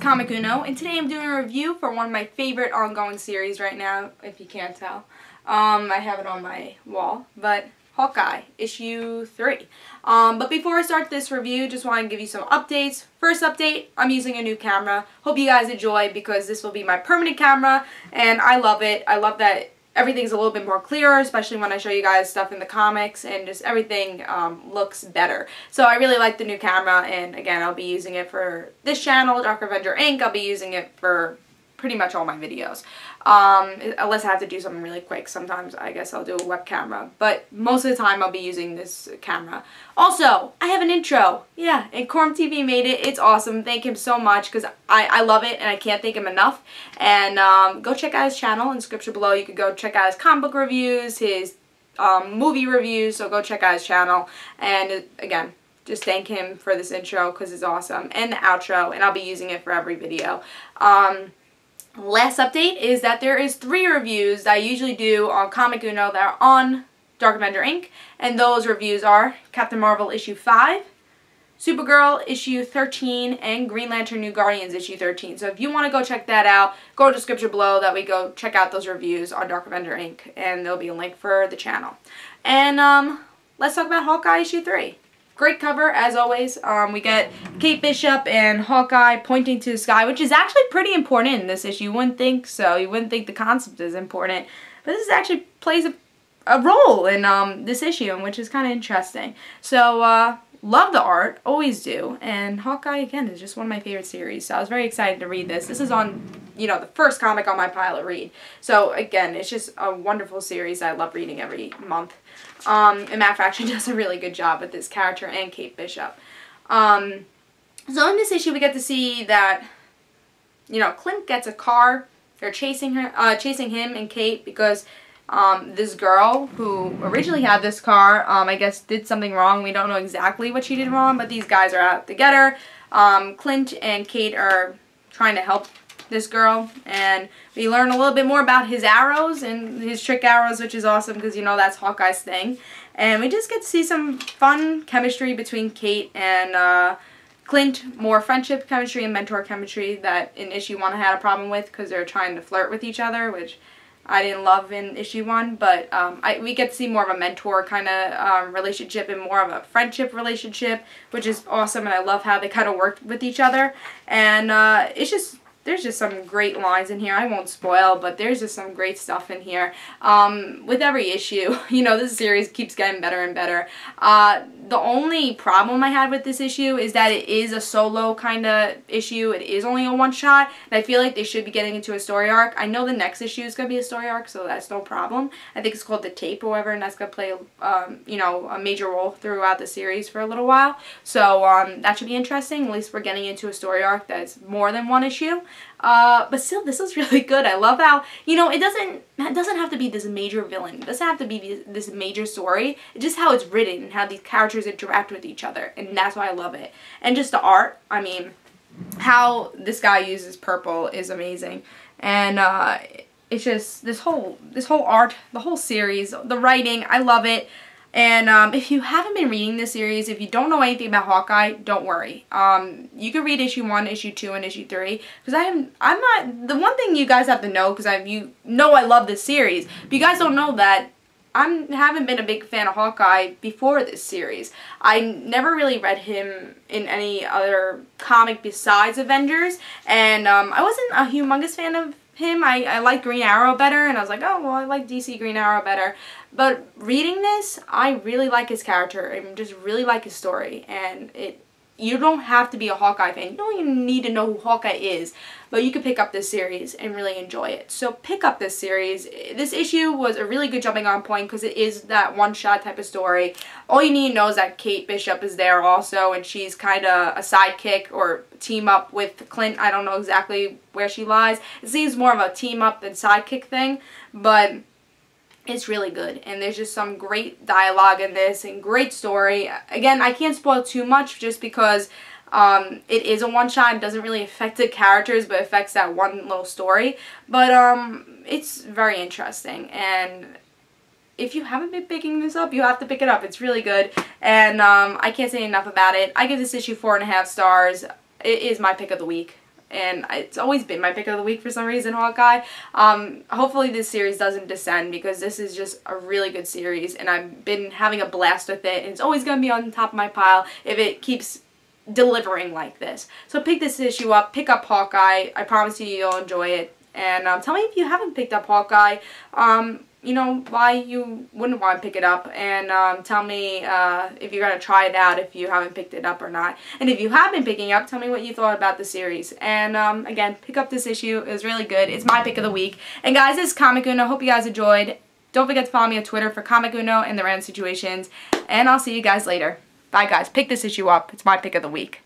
Comic Uno, and today I'm doing a review for one of my favorite ongoing series right now, if you can't tell. I have it on my wall, but Hawkeye, issue 3. But before I start this review, just want to give you some updates. First update, I'm using a new camera. Hope you guys enjoy because this will be my permanent camera, and I love it. I love that everything's a little bit more clearer, especially when I show you guys stuff in the comics, and just everything looks better. So I really like the new camera, and again, I'll be using it for this channel, DarkAvengerINC. I'll be using it for pretty much all my videos. Unless I have to do something really quick. Sometimes I guess I'll do a web camera, but most of the time I'll be using this camera. Also, I have an intro. Yeah, and KorimTV made it. It's awesome. Thank him so much because I love it and I can't thank him enough. And go check out his channel in the description below. You could go check out his comic book reviews, his movie reviews, so go check out his channel. And again, just thank him for this intro because it's awesome. And the outro, and I'll be using it for every video. Last update is that there is 3 reviews that I usually do on Comic Uno that are on DarkAvengerINC, and those reviews are Captain Marvel issue 5, Supergirl issue 13, and Green Lantern New Guardians issue 13. So if you want to go check that out, go to the description below. That way go check out those reviews on DarkAvengerINC, and there'll be a link for the channel. And let's talk about Hawkeye issue 3. Great cover, as always. We get Kate Bishop and Hawkeye pointing to the sky, which is actually pretty important in this issue. You wouldn't think so. You wouldn't think the concept is important. But this actually plays a role in this issue, which is kind of interesting. So, love the art. Always do. And Hawkeye, again, is just one of my favorite series. So I was very excited to read this. This is on, you know, the first comic on my pile to read. So, again, it's just a wonderful series I love reading every month. And Matt Fraction does a really good job with this character and Kate Bishop. So in this issue we get to see that, you know, Clint gets a car. They're chasing him and Kate because this girl who originally had this car, I guess did something wrong. We don't know exactly what she did wrong, but these guys are out to get her. Clint and Kate are trying to help this girl, and we learn a little bit more about his arrows and his trick arrows, which is awesome because, you know, that's Hawkeye's thing. And we just get to see some fun chemistry between Kate and Clint, more friendship chemistry and mentor chemistry that in issue 1 I had a problem with because they're trying to flirt with each other, which I didn't love in issue 1, but we get to see more of a mentor kind of relationship and more of a friendship relationship, which is awesome, and I love how they kind of work with each other. And there's just some great lines in here. I won't spoil, but there's just some great stuff in here. With every issue, you know, this series keeps getting better and better. The only problem I had with this issue is that it is a solo kind of issue. It is only a one-shot, and I feel like they should be getting into a story arc. I know the next issue is going to be a story arc, so that's no problem. I think it's called The Tape or whatever, and that's going to play, you know, a major role throughout the series for a little while. So that should be interesting. At least we're getting into a story arc that's more than one issue. But still, this is really good. I love how, you know, it doesn't have to be this major villain. It doesn't have to be this major story. It's just how it's written and how these characters interact with each other. And that's why I love it. And just the art, I mean, how this guy uses purple is amazing. And, it's just, this whole art, the whole series, the writing, I love it. And if you haven't been reading this series, if you don't know anything about Hawkeye, don't worry. You can read issue 1, issue 2, and issue 3. Because I'm not, the one thing you guys have to know, because you know I love this series, but you guys don't know that I haven't been a big fan of Hawkeye before this series. I never really read him in any other comic besides Avengers, and I wasn't a humongous fan of him. I like Green Arrow better, and I was like, oh, well, I like DC Green Arrow better. But reading this, I really like his character. I just really like his story, and you don't have to be a Hawkeye fan. You don't even need to know who Hawkeye is, but you can pick up this series and really enjoy it. So pick up this series. This issue was a really good jumping on point because it is that one-shot type of story. All you need to know is that Kate Bishop is there also, and she's kind of a sidekick or team up with Clint. I don't know exactly where she lies. It seems more of a team up than sidekick thing, but it's really good, and there's just some great dialogue in this and great story. Again, I can't spoil too much just because it is a one-shot. It doesn't really affect the characters, but affects that one little story. But it's very interesting, and if you haven't been picking this up, you have to pick it up. It's really good, and I can't say enough about it. I give this issue 4.5 stars. It is my pick of the week. and it's always been my pick of the week for some reason, Hawkeye. Hopefully this series doesn't descend, because this is just a really good series, and I've been having a blast with it, and it's always going to be on top of my pile if it keeps delivering like this. So pick this issue up, pick up Hawkeye. I promise you'll enjoy it. And tell me if you haven't picked up Hawkeye, you know, why you wouldn't want to pick it up, and tell me if you're going to try it out if you haven't picked it up or not. And if you have been picking up, tell me what you thought about the series. And again, pick up this issue. It was really good. It's my pick of the week. And guys, this is Comic Uno. Hope you guys enjoyed. Don't forget to follow me on Twitter for Comic Uno and the random situations. And I'll see you guys later. Bye guys. Pick this issue up. It's my pick of the week.